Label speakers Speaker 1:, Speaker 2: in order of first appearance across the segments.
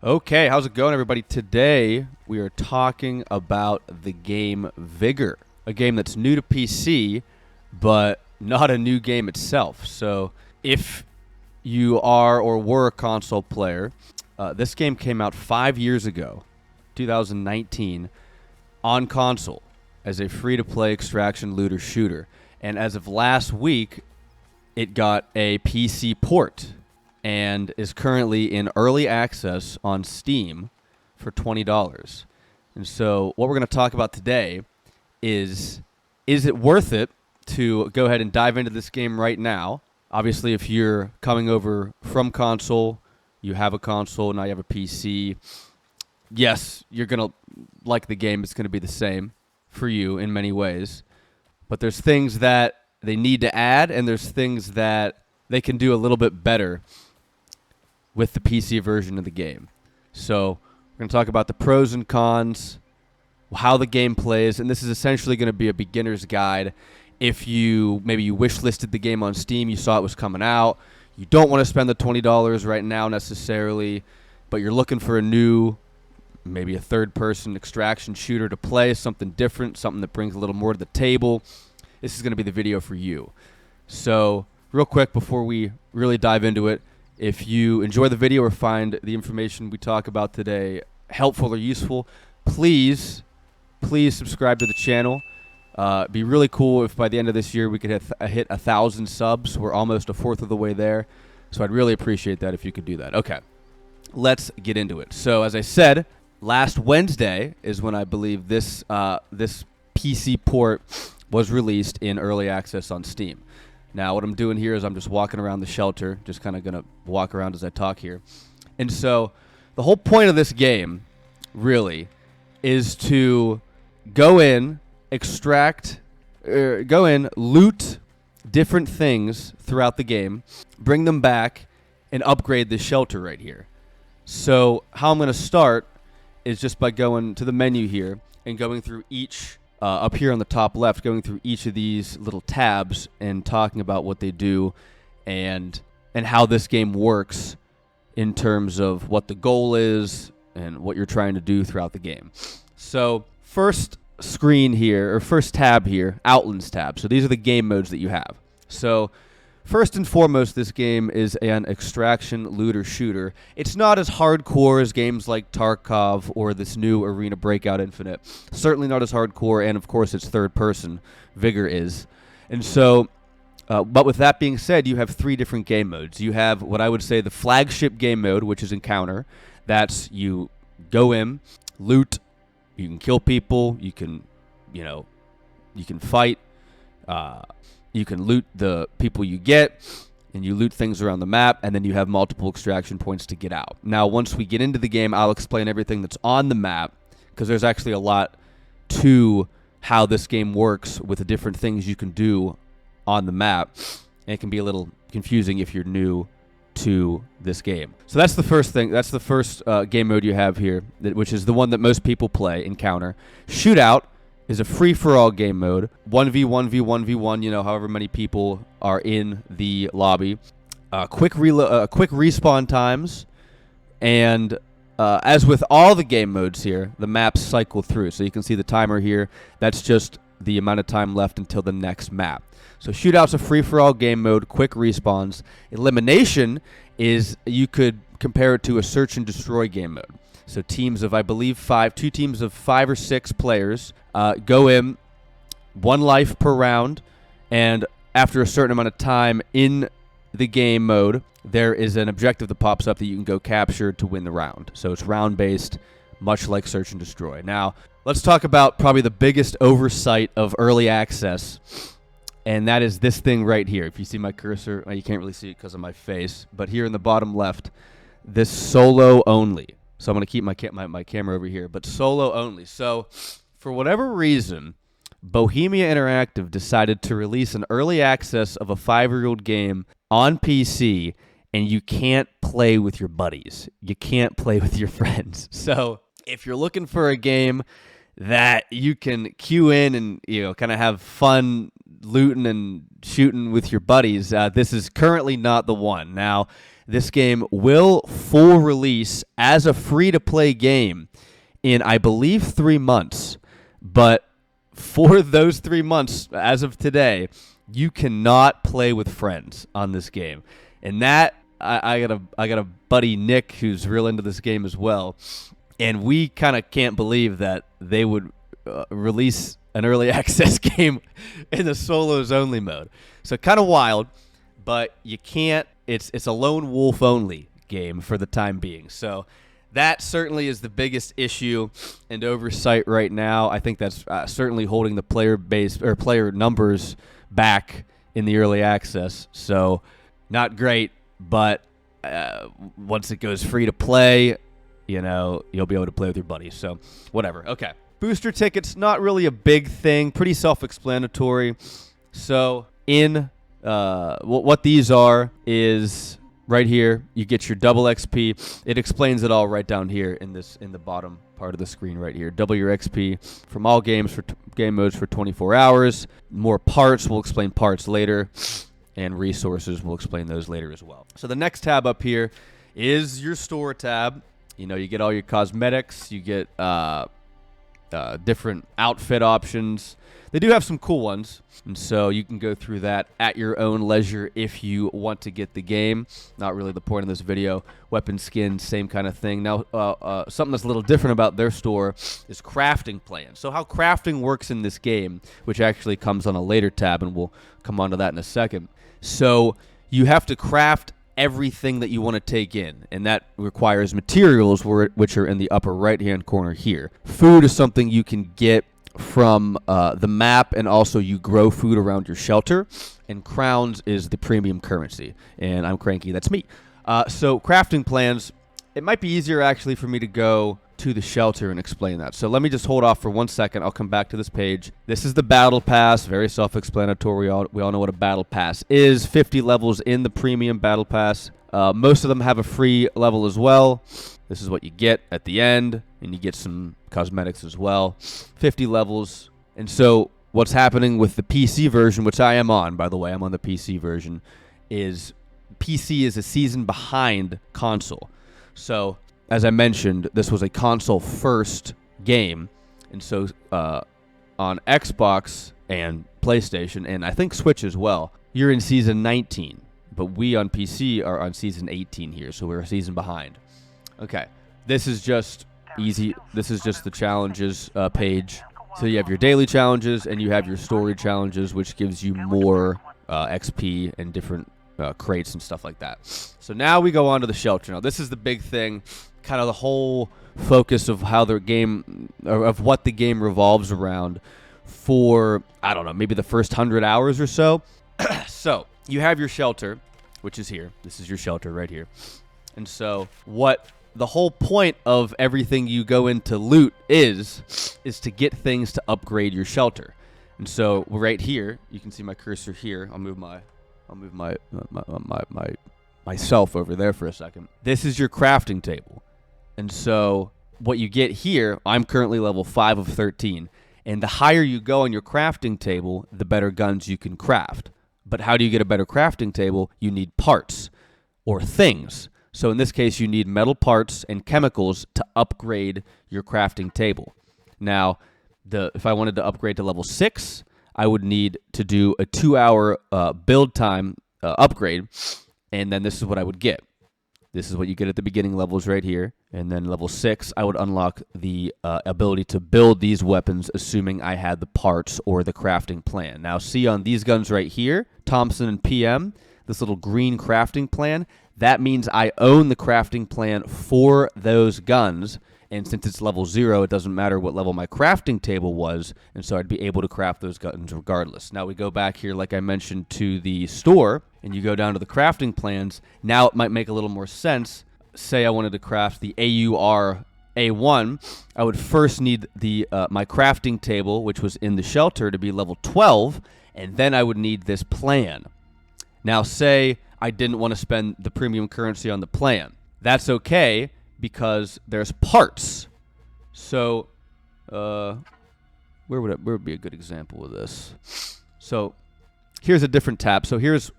Speaker 1: Okay, how's it going, everybody? Today, we are talking about the game Vigor, a game that's new to PC, but not a new game itself. So, if you are or were a console player, this game came out 5 years ago, 2019, on console as a free-to-play extraction looter shooter. And as of last week, it got a PC port and is currently in early access on Steam for $20. And so what we're going to talk about today is it worth it to go ahead and dive into this game right now? Obviously, if you're coming over from console, you have a console, now you have a PC, yes, you're going to like the game. It's going to be the same for you in many ways. But there's things that they need to add, and there's things that they can do a little bit better with the PC version of the game. So we're going to talk about the pros and cons, how the game plays, and this is essentially going to be a beginner's guide. If you wish listed the game on Steam, you saw it was coming out, you don't want to spend the $20 right now necessarily, but you're looking for a new, maybe a third-person extraction shooter to play, something different, something that brings a little more to the table, this is going to be the video for you. So real quick before we really dive into it, if you enjoy the video or find the information we talk about today helpful or useful, please subscribe to the channel. It'd be really cool if by the end of this year we could hit 1,000 subs. We're almost a fourth of the way there, so I'd really appreciate that if you could do that. Okay, let's get into it. So as I said, last Wednesday is when I believe this PC port was released in early access on Steam. Now, what I'm doing here is I'm just walking around the shelter, just kind of going to walk around as I talk here. And so the whole point of this game, really, is to go in, loot different things throughout the game, bring them back, and upgrade this shelter right here. So how I'm going to start is just by going to the menu here and going through each up here on the top left, going through each of these little tabs and talking about what they do and how this game works in terms of what the goal is and what you're trying to do throughout the game. So first screen here, or first tab here, Outlands tab. So these are the game modes that you have. So first and foremost, this game is an extraction looter shooter. It's not as hardcore as games like Tarkov or this new Arena Breakout Infinite. Certainly not as hardcore, and of course it's third person. Vigor is. And so, but with that being said, you have three different game modes. You have what I would say the flagship game mode, which is Encounter. That's you go in, loot, you can kill people, you can fight, you can loot the people you get, and you loot things around the map, and then you have multiple extraction points to get out. Now, once we get into the game, I'll explain everything that's on the map, because there's actually a lot to how this game works with the different things you can do on the map, and it can be a little confusing if you're new to this game. So that's the first thing. That's the first game mode you have here, which is the one that most people play, Encounter. Shootout is a free-for-all game mode, 1v1v1v1, however many people are in the lobby. Quick respawn times, and as with all the game modes here, the maps cycle through. So you can see the timer here. That's just the amount of time left until the next map. So Shootout's a free-for-all game mode, quick respawns. Elimination is, you could compare it to a search and destroy game mode. So teams of, I believe, two teams of 5 or 6 players go in, 1 life per round, and after a certain amount of time in the game mode, there is an objective that pops up that you can go capture to win the round. So it's round-based, much like Search and Destroy. Now, let's talk about probably the biggest oversight of early access, and that is this thing right here. If you see my cursor, you can't really see it because of my face, but here in the bottom left, this solo only. So I'm going to keep my camera over here, but solo only. So for whatever reason, Bohemia Interactive decided to release an early access of a 5-year-old game on PC, and you can't play with your buddies. You can't play with your friends. So if you're looking for a game that you can queue in and kind of have fun looting and shooting with your buddies, this is currently not the one. Now, This game will full release as a free-to-play game in, I believe, 3 months. But for those 3 months, as of today, you cannot play with friends on this game. And that, I got a buddy, Nick, who's real into this game as well. And we kind of can't believe that they would release an early access game in the solos only mode. So kind of wild, but you can't. It's a lone wolf only game for the time being. So that certainly is the biggest issue and oversight right now. I think that's certainly holding the player base or player numbers back in the early access. So not great, but once it goes free to play, you'll be able to play with your buddies. So whatever. Okay. Booster tickets, not really a big thing. Pretty self-explanatory. So in what these are is right here. You get your double XP. It explains it all right down here in the bottom part of the screen right here. Double your XP from all games for game modes for 24 hours. More parts. We'll explain parts later. And resources. We'll explain those later as well. So the next tab up here is your store tab. You get all your cosmetics. You get different outfit options. They do have some cool ones, and so you can go through that at your own leisure if you want to get the game. Not really the point of this video. Weapon skin, same kind of thing. Now, something that's a little different about their store is crafting plans. So how crafting works in this game, which actually comes on a later tab, and we'll come on to that in a second. So you have to craft everything that you want to take in, and that requires materials, which are in the upper right-hand corner here. Food is something you can get from the map, and also you grow food around your shelter, and crowns is the premium currency, and I'm Cranky, that's me. So crafting plans, it might be easier actually for me to go to the shelter and explain that. So let me just hold off for 1 second. I'll come back to this page. This is the Battle Pass, very self-explanatory. We all know what a Battle Pass is. 50 levels in the premium Battle Pass. Most of them have a free level as well. This is what you get at the end, and you get some cosmetics as well. 50 levels. And so what's happening with the PC version, which I am on, by the way, I'm on the PC version, is PC is a season behind console. So as I mentioned, this was a console-first game, and so on Xbox and PlayStation, and I think Switch as well, you're in Season 19, but we on PC are on Season 18 here, so we're a season behind. Okay, this is just easy. This is just the challenges page. So you have your daily challenges, and you have your story challenges, which gives you more XP and different crates and stuff like that. So now we go on to the shelter. Now this is the big thing, kind of the whole focus of how the game, or of what the game revolves around for, I don't know, maybe the first 100 hours or so. So you have your shelter, which is here. This is your shelter right here. And so what the whole point of everything you go into loot is to get things to upgrade your shelter. And so right here, you can see my cursor here. I'll move myself over there for a second. This is your crafting table. And so what you get here, I'm currently level 5 of 13. And the higher you go on your crafting table, the better guns you can craft. But how do you get a better crafting table? You need parts or things. So in this case, you need metal parts and chemicals to upgrade your crafting table. Now, if I wanted to upgrade to level 6, I would need to do a 2-hour build time upgrade, and then this is what I would get. This is what you get at the beginning levels right here, and then level 6, I would unlock the ability to build these weapons, assuming I had the parts or the crafting plan. Now, see on these guns right here, Thompson and PM, this little green crafting plan, that means I own the crafting plan for those guns, and since it's level 0, it doesn't matter what level my crafting table was, and so I'd be able to craft those guns regardless. Now we go back here, like I mentioned, to the store, and you go down to the crafting plans. Now it might make a little more sense. Say I wanted to craft the AUR A1, I would first need the my crafting table, which was in the shelter, to be level 12, and then I would need this plan. Now say I didn't want to spend the premium currency on the plan. That's okay, because there's parts. So, where would be a good example of this? So, here's a different tab. So here's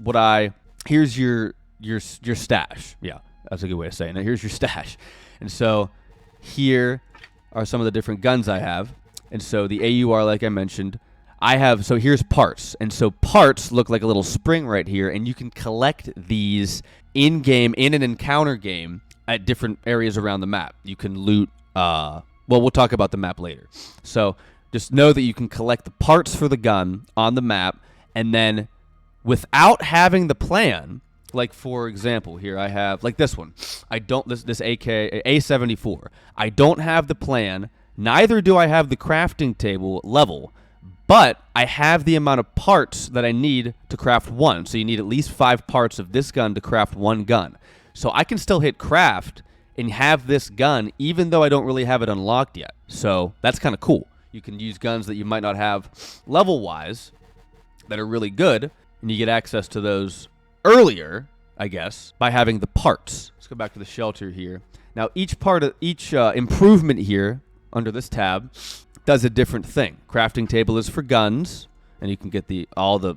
Speaker 1: your your stash. Yeah, that's a good way of saying it. Here's your stash. And so here are some of the different guns I have. And so the AUR, like I mentioned, I have, so here's parts. And so parts look like a little spring right here, and you can collect these in-game, in an encounter game, at different areas around the map. You can loot, well, we'll talk about the map later. So just know that you can collect the parts for the gun on the map, and then without having the plan, like for example, here I have, like this one, I don't, this A74, I don't have the plan, neither do I have the crafting table level, but I have the amount of parts that I need to craft one. So you need at least 5 parts of this gun to craft one gun. So I can still hit craft and have this gun even though I don't really have it unlocked yet. So that's kind of cool. You can use guns that you might not have level-wise that are really good, and you get access to those earlier, I guess, by having the parts. Let's go back to the shelter here. Now each improvement here under this tab does a different thing. Crafting table is for guns, and you can get all the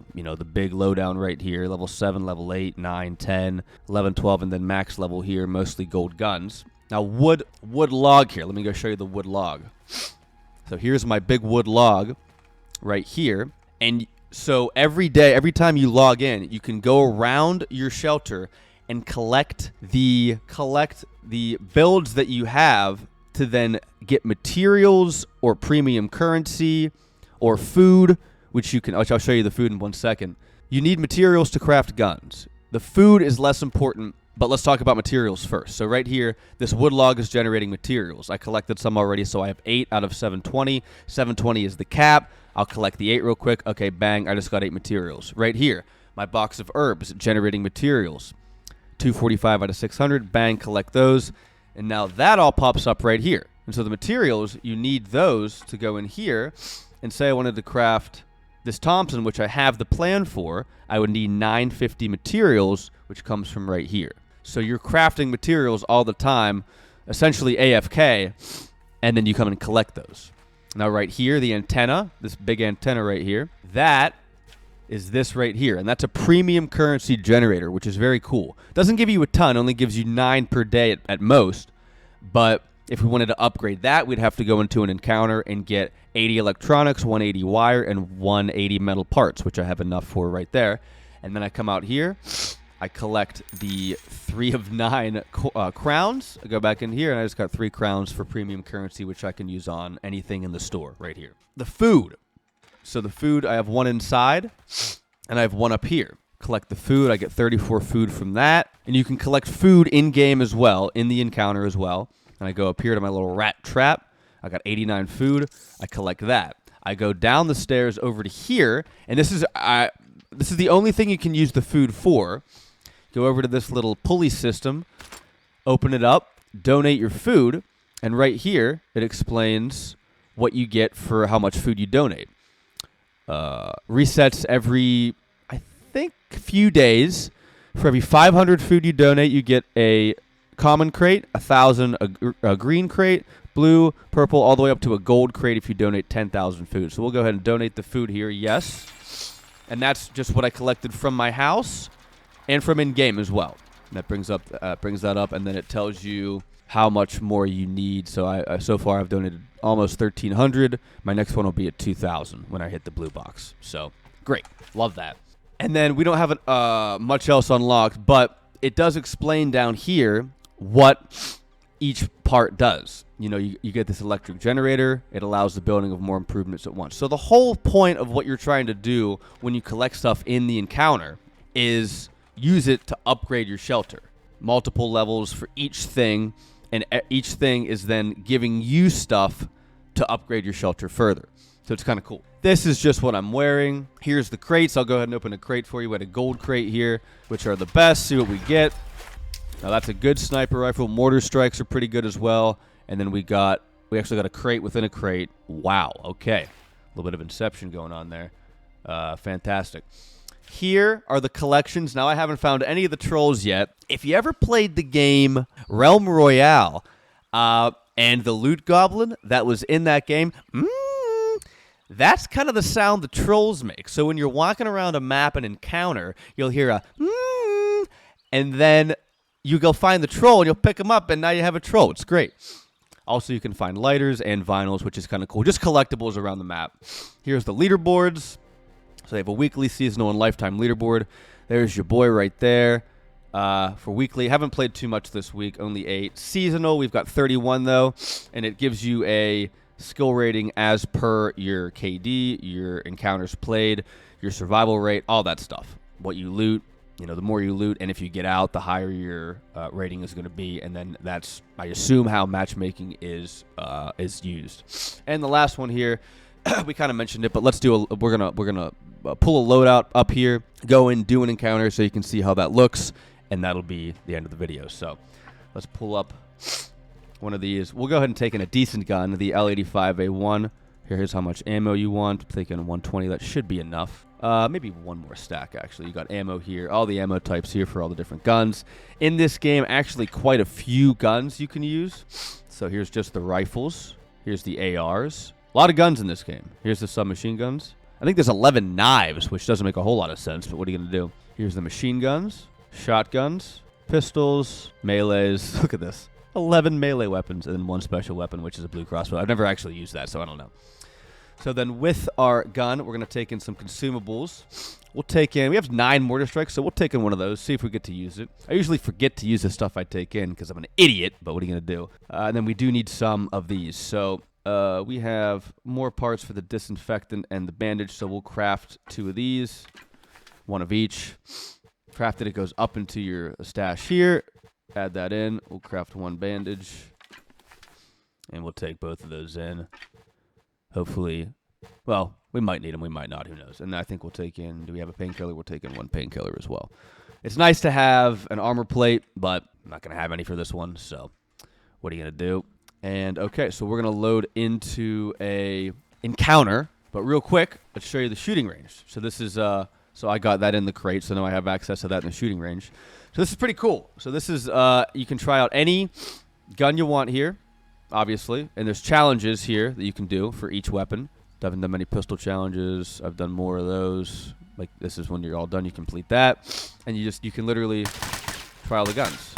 Speaker 1: big lowdown right here, level 7, level 8, 9, 10, 11, 12, and then max level here, mostly gold guns. Now wood log here. Let me go show you the wood log. So here's my big wood log right here, and so every day, every time you log in, you can go around your shelter and collect the builds that you have to then get materials or premium currency or food, which I'll show you the food in 1 second. You need materials to craft guns. The food is less important, but let's talk about materials first. So right here, this wood log is generating materials. I collected some already, so I have 8 out of 720. 720 is the cap. I'll collect the 8 real quick. Okay, bang, I just got 8 materials. Right here, my box of herbs generating materials. 245 out of 600, bang, collect those. And now that all pops up right here. And so the materials, you need those to go in here. And say I wanted to craft this Thompson, which I have the plan for, I would need 950 materials, which comes from right here. So you're crafting materials all the time, essentially AFK, and then you come and collect those. Now right here, the antenna, this big antenna right here, that is this right here. And that's a premium currency generator, which is very cool. Doesn't give you a ton, only gives you 9 per day at most. But if we wanted to upgrade that, we'd have to go into an encounter and get 80 electronics, 180 wire, and 180 metal parts, which I have enough for right there. And then I come out here, I collect the 3 of 9 crowns. I go back in here, and I just got 3 crowns for premium currency, which I can use on anything in the store right here. The food. So the food, I have 1 inside, and I have 1 up here. Collect the food. I get 34 food from that. And you can collect food in-game as well, in the encounter as well. And I go up here to my little rat trap. I got 89 food. I collect that. I go down the stairs over to here, and this is the only thing you can use the food for. Go over to this little pulley system, open it up, donate your food, and right here it explains what you get for how much food you donate. Resets every, I think, few days. For every 500 food you donate, you get a common crate, 1,000 a green crate, blue, purple, all the way up to a gold crate if you donate 10,000 food. So we'll go ahead and donate the food here, yes. And that's just what I collected from my house and from in-game as well. And that brings that up, and then it tells you how much more you need. So so far I've donated almost 1,300. My next one will be at 2,000 when I hit the blue box. So great, love that. And then we don't have much else unlocked, but it does explain down here what each part does. You know, you get this electric generator. It allows the building of more improvements at once. So the whole point of what you're trying to do when you collect stuff in the encounter is use it to upgrade your shelter. Multiple levels for each thing, and each thing is then giving you stuff to upgrade your shelter further. So it's kind of cool. This is just what I'm wearing. Here's the crates. I'll go ahead and open a crate for you. We had a gold crate here, which are the best. See what we get. Now that's a good sniper rifle. Mortar strikes are pretty good as well. And then we actually got a crate within a crate. Wow. Okay. A little bit of Inception going on there. Fantastic. Here are the collections. Now I haven't found any of the trolls yet. If you ever played the game Realm Royale and the loot goblin that was in that game, that's kind of the sound the trolls make. So when you're walking around a map and encounter, you'll hear a and then you go find the troll, and you'll pick them up, and now you have a troll. It's great. Also, you can find lighters and vinyls, which is kind of cool. Just collectibles around the map. Here's the leaderboards. So they have a weekly, seasonal, and lifetime leaderboard. There's your boy right there. For weekly, haven't played too much this week, only 8. Seasonal, we've got 31 though, and it gives you a skill rating as per your KD, your encounters played, your survival rate, all that stuff. What you loot, the more you loot, and if you get out, the higher your rating is going to be, and then that's, I assume, how matchmaking is used. And the last one here, we kind of mentioned it, but let's do we're gonna pull a loadout up here, go in, do an encounter, so you can see how that looks. And that'll be the end of the video. So let's pull up one of these. We'll go ahead and take in a decent gun, the L85A1. Here's how much ammo you want. Take in 120. That should be enough. Maybe one more stack, actually. You got ammo here. All the ammo types here for all the different guns. In this game, actually quite a few guns you can use. So here's just the rifles. Here's the ARs. A lot of guns in this game. Here's the submachine guns. I think there's 11 knives, which doesn't make a whole lot of sense, but what are you going to do? Here's the machine guns. Shotguns, pistols, melees. Look at this. 11 melee weapons and then 1 special weapon, which is a blue crossbow. I've never actually used that, so I don't know. So then with our gun, we're going to take in some consumables. We'll take in, we have 9 mortar strikes, so we'll take in one of those, see if we get to use it. I usually forget to use the stuff I take in because I'm an idiot, but what are you going to do? And then we do need some of these. So we have more parts for the disinfectant and the bandage, so we'll craft 2 of these, 1 of each. Crafted, it goes up into your stash here. Add that in. We'll craft 1 bandage. And we'll take both of those in. Hopefully, well, we might need them, we might not, who knows. And I think we'll take in, do we have a painkiller? We'll take in 1 painkiller as well. It's nice to have an armor plate, but I'm not going to have any for this one, so what are you going to do? And, okay, so we're going to load into a encounter. But real quick, let's show you the shooting range. So this is... So I got that in the crate, so now I have access to that in the shooting range. So this is pretty cool. So this is, you can try out any gun you want here, obviously. And there's challenges here that you can do for each weapon. I haven't done many pistol challenges. I've done more of those. Like, this is when you're all done, you complete that. And you can literally try all the guns.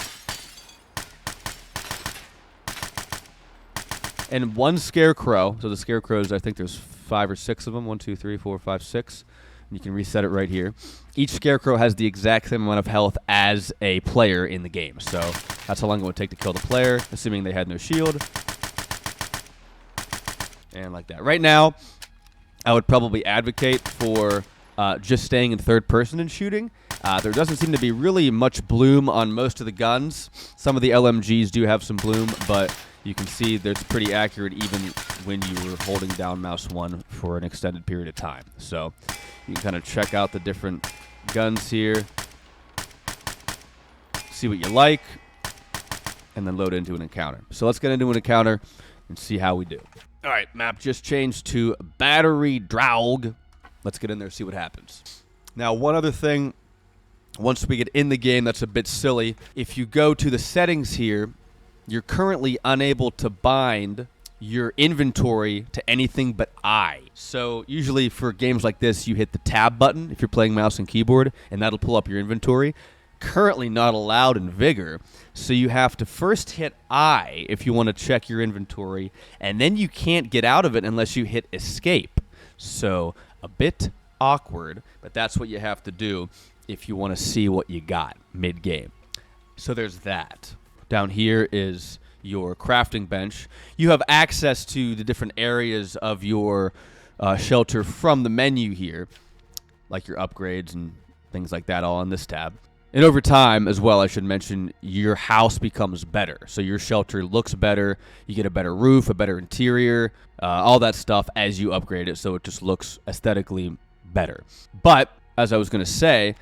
Speaker 1: And 1 scarecrow, so the scarecrows, I think there's 5 or 6 of them. 1, 2, 3, 4, 5, 6. You can reset it right here. Each scarecrow has the exact same amount of health as a player in the game. So that's how long it would take to kill the player, assuming they had no shield. And like that. Right now, I would probably advocate for just staying in third person and shooting. There doesn't seem to be really much bloom on most of the guns. Some of the LMGs do have some bloom, but you can see that's pretty accurate even when you were holding down mouse 1 for an extended period of time. So you can kind of check out the different guns here, see what you like, and then load into an encounter. So let's get into an encounter and see how we do. All right, map just changed to Battery Draug. Let's get in there and see what happens. Now, one other thing, once we get in the game that's a bit silly, if you go to the settings here, you're currently unable to bind your inventory to anything but I. So usually for games like this, you hit the tab button if you're playing mouse and keyboard, and that'll pull up your inventory. Currently not allowed in Vigor, so you have to first hit I if you want to check your inventory, and then you can't get out of it unless you hit escape. So a bit awkward, but that's what you have to do if you want to see what you got mid-game. So there's that. Down here is your crafting bench. You have access to the different areas of your shelter from the menu here, like your upgrades and things like that all on this tab. And over time, as well, I should mention, your house becomes better. So your shelter looks better. You get a better roof, a better interior, all that stuff as you upgrade it. So it just looks aesthetically better. But, as I was going to say,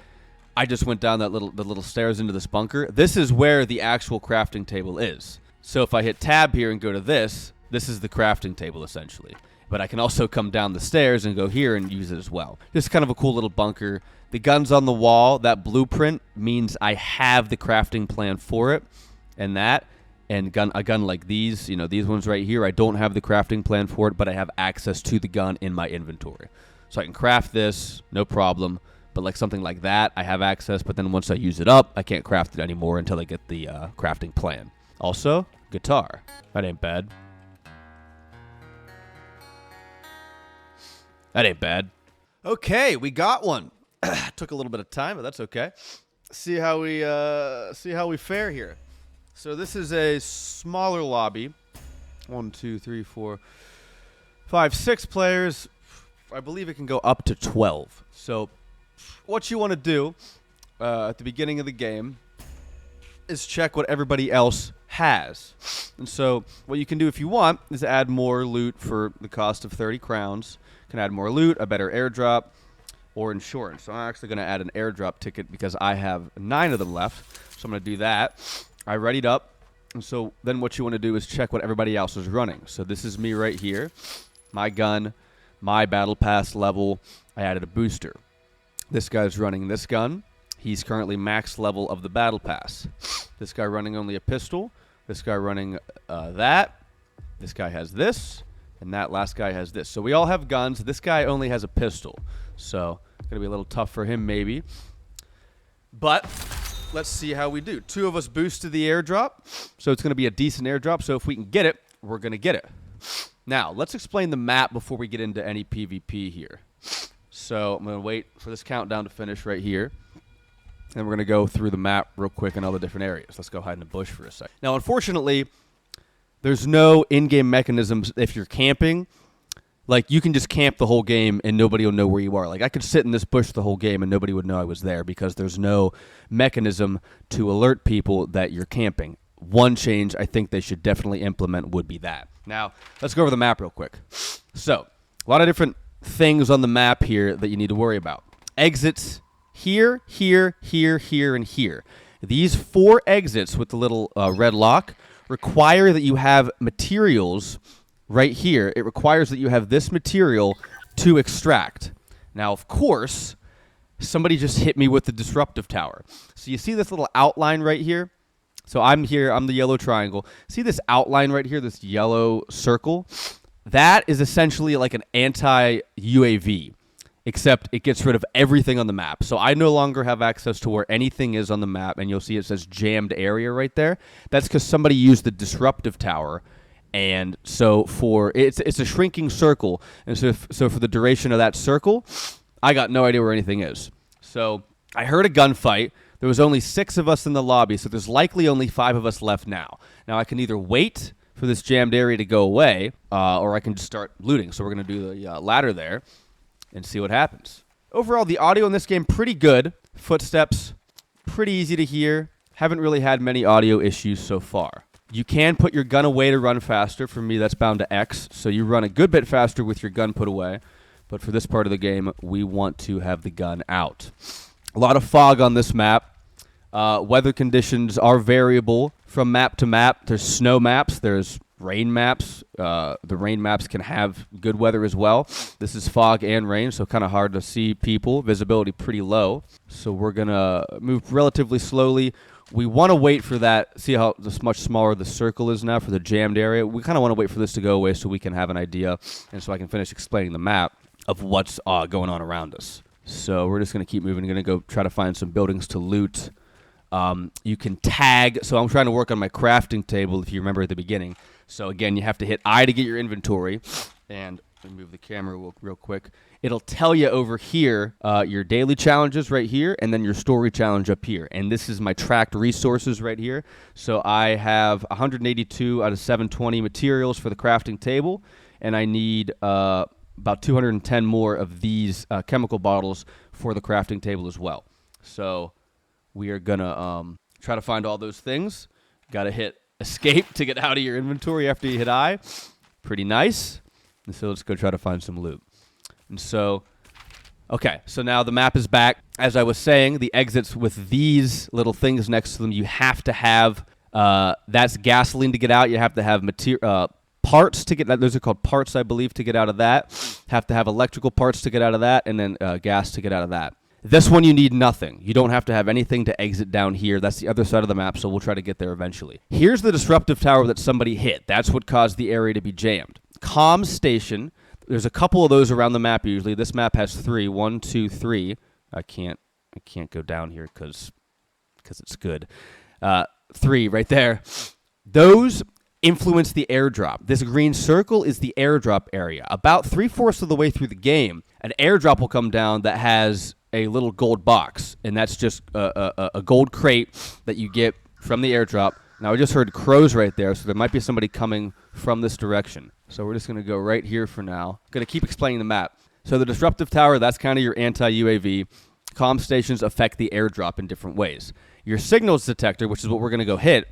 Speaker 1: I just went down the little stairs into this bunker. This is where the actual crafting table is. So if I hit tab here and go to this is the crafting table, essentially. But I can also come down the stairs and go here and use it as well. This is kind of a cool little bunker. The gun's on the wall. That blueprint means I have the crafting plan for it. And a gun like these, these ones right here, I don't have the crafting plan for it, but I have access to the gun in my inventory. So I can craft this, no problem. But like something like that, I have access. But then once I use it up, I can't craft it anymore until I get the crafting plan. Also, guitar. That ain't bad. That ain't bad. Okay, we got one. Took a little bit of time, but that's okay. See how we fare here. So this is a smaller lobby. 1, 2, 3, 4, 5, 6 players. I believe it can go up to 12. So what you want to do at the beginning of the game is check what everybody else has. And so what you can do if you want is add more loot for the cost of 30 crowns. You can add more loot, a better airdrop, or insurance. So I'm actually going to add an airdrop ticket because I have 9 of them left. So I'm going to do that. I readied up. And so then what you want to do is check what everybody else is running. So this is me right here. My gun, my battle pass level. I added a booster. This guy's running this gun. He's currently max level of the battle pass. This guy running only a pistol. This guy running that. This guy has this. And that last guy has this. So we all have guns. This guy only has a pistol. So it's going to be a little tough for him maybe. But let's see how we do. 2 of us boosted the airdrop. So it's going to be a decent airdrop. So if we can get it, we're going to get it. Now, let's explain the map before we get into any PvP here. So I'm going to wait for this countdown to finish right here. And we're going to go through the map real quick in all the different areas. Let's go hide in the bush for a second. Now, unfortunately, there's no in-game mechanisms if you're camping. Like, you can just camp the whole game and nobody will know where you are. Like, I could sit in this bush the whole game and nobody would know I was there because there's no mechanism to alert people that you're camping. One change I think they should definitely implement would be that. Now, let's go over the map real quick. So, a lot of different things on the map here that you need to worry about. Exits here, here, here, here, and here. These 4 exits with the little red lock require that you have materials right here. It requires that you have this material to extract. Now, of course, somebody just hit me with the disruptive tower. So you see this little outline right here? So I'm here, I'm the yellow triangle. See this outline right here, this yellow circle? That is essentially like an anti-UAV, except it gets rid of everything on the map. So I no longer have access to where anything is on the map, and you'll see it says jammed area right there. That's because somebody used the disruptive tower, and so it's a shrinking circle, and so for the duration of that circle, I got no idea where anything is. So I heard a gunfight. There was only 6 of us in the lobby, so there's likely only 5 of us left now. Now I can either wait for this jammed area to go away, or I can just start looting. So we're going to do the ladder there and see what happens. Overall, the audio in this game, pretty good. Footsteps, pretty easy to hear. Haven't really had many audio issues so far. You can put your gun away to run faster. For me, that's bound to X. So you run a good bit faster with your gun put away. But for this part of the game, we want to have the gun out. A lot of fog on this map. Weather conditions are variable from map to map. There's snow maps. There's rain maps. The rain maps can have good weather as well. This is fog and rain, so kind of hard to see people. Visibility pretty low. So we're going to move relatively slowly. We want to wait for that. See how much smaller the circle is now for the jammed area? We kind of want to wait for this to go away so we can have an idea and so I can finish explaining the map of what's going on around us. So we're just going to keep moving. Going to go try to find some buildings to loot. You can tag. So I'm trying to work on my crafting table, if you remember at the beginning. So again, you have to hit I to get your inventory. And let me move the camera real quick. It'll tell you over here your daily challenges right here, and then your story challenge up here. And this is my tracked resources right here. So I have 182 out of 720 materials for the crafting table, and I need about 210 more of these chemical bottles for the crafting table as well. So we are going to try to find all those things. Got to hit escape to get out of your inventory after you hit I. Pretty nice. And so let's go try to find some loot. And so, okay, so now the map is back. As I was saying, the exits with these little things next to them, you have to have, that's gasoline to get out. You have to have parts to get, those are called parts, I believe, to get out of that. Have to have electrical parts to get out of that, and then gas to get out of that. This one, you need nothing. You don't have to have anything to exit down here. That's the other side of the map, so we'll try to get there eventually. Here's the disruptive tower that somebody hit. That's what caused the area to be jammed. Comms station. There's a couple of those around the map usually. This map has 3. 1, 2, 3. I can't go down here because it's good. 3 right there. Those influence the airdrop. This green circle is the airdrop area. About 3/4 of the way through the game, an airdrop will come down that has a little gold box, and that's just a gold crate that you get from the airdrop. Now, I just heard crows right there, so there might be somebody coming from this direction. So we're just going to go right here for now. Going to keep explaining the map. So the disruptive tower, that's kind of your anti-UAV. Comm stations affect the airdrop in different ways. Your signals detector, which is what we're going to go hit,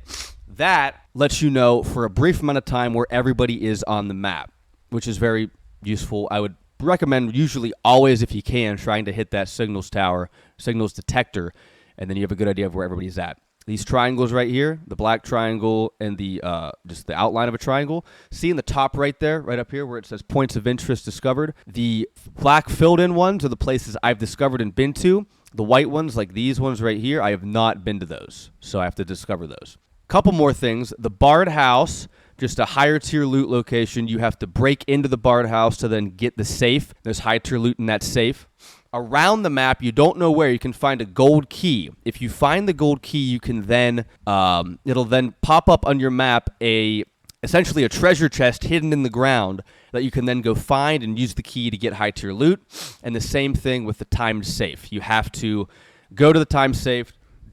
Speaker 1: that lets you know for a brief amount of time where everybody is on the map, which is very useful. I would recommend usually always, if you can, trying to hit that signals detector, and then you have a good idea of where everybody's at. These triangles right here, the black triangle and the just the outline of a triangle. See in the top right there, right up here where it says points of interest discovered, the black filled in ones are the places I've discovered and been to. The white ones, like these ones right here, I have not been to those, so I have to discover those. Couple more things. The barred house, just a higher tier loot location. You have to break into the barred house to then get the safe. There's high tier loot in that safe. Around the map, you don't know where, you can find a gold key. If you find the gold key, you can then, it'll then pop up on your map essentially a treasure chest hidden in the ground that you can then go find and use the key to get high tier loot. And the same thing with the timed safe. You have to go to the timed safe,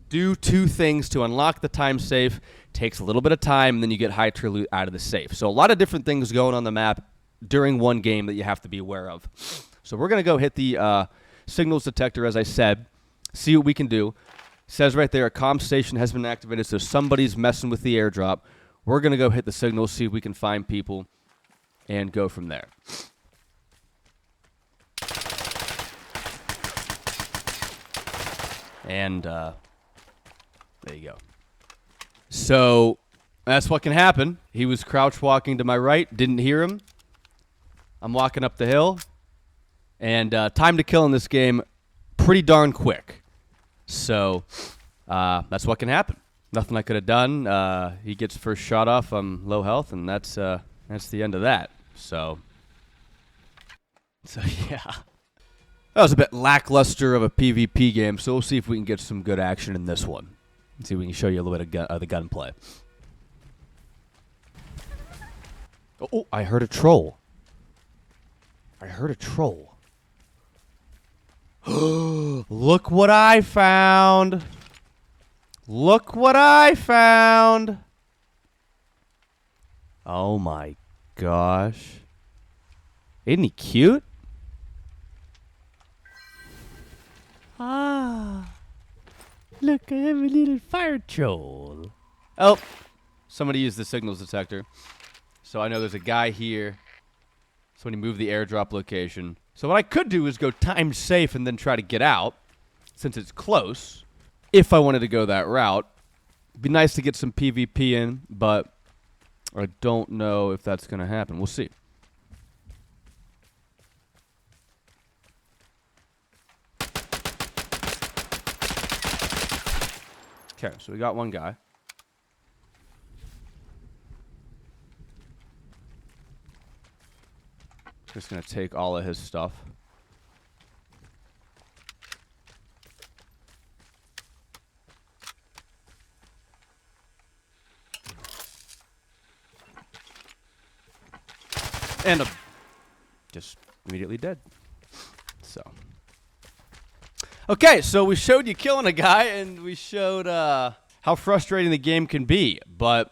Speaker 1: do 2 things to unlock the time safe. Takes a little bit of time, and then you get high tier loot out of the safe. So a lot of different things going on the map during one game that you have to be aware of. So we're going to go hit the signals detector, as I said, see what we can do. It says right there, a comm station has been activated, so somebody's messing with the airdrop. We're going to go hit the signals, see if we can find people, and go from there. And there you go. So that's what can happen. He was crouch walking to my right, didn't hear him. I'm walking up the hill. And time to kill in this game, pretty darn quick. So that's what can happen. Nothing I could have done. He gets first shot off. I'm low health, and that's the end of that. So yeah. That was a bit lackluster of a PvP game, so we'll see if we can get some good action in this one. Let's see if we can show you a little bit of the gunplay. Oh, I heard a troll. Look what I found. Oh my gosh. Isn't he cute? Look, I have a little fire troll. Oh, somebody used the signals detector. So I know there's a guy here. Somebody moved the airdrop location. So what I could do is go timed safe and then try to get out, since it's close, if I wanted to go that route. It'd be nice to get some PvP in, but I don't know if that's going to happen. We'll see. Okay, so we got one guy. Just going to take all of his stuff. And just immediately dead. So. Okay, so we showed you killing a guy, and we showed how frustrating the game can be. But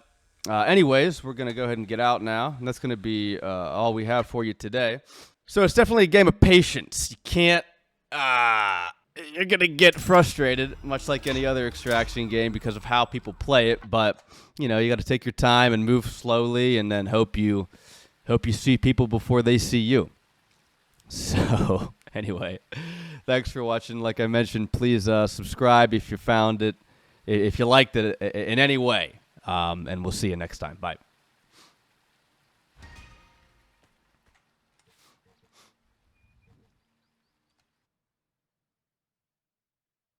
Speaker 1: anyways, we're going to go ahead and get out now. And that's going to be all we have for you today. So it's definitely a game of patience. You can't... you're going to get frustrated, much like any other extraction game, because of how people play it. But, you know, you got to take your time and move slowly, and then hope you see people before they see you. So, anyway, thanks for watching. Like I mentioned, please subscribe if you found it, if you liked it in any way. And we'll see you next time. Bye.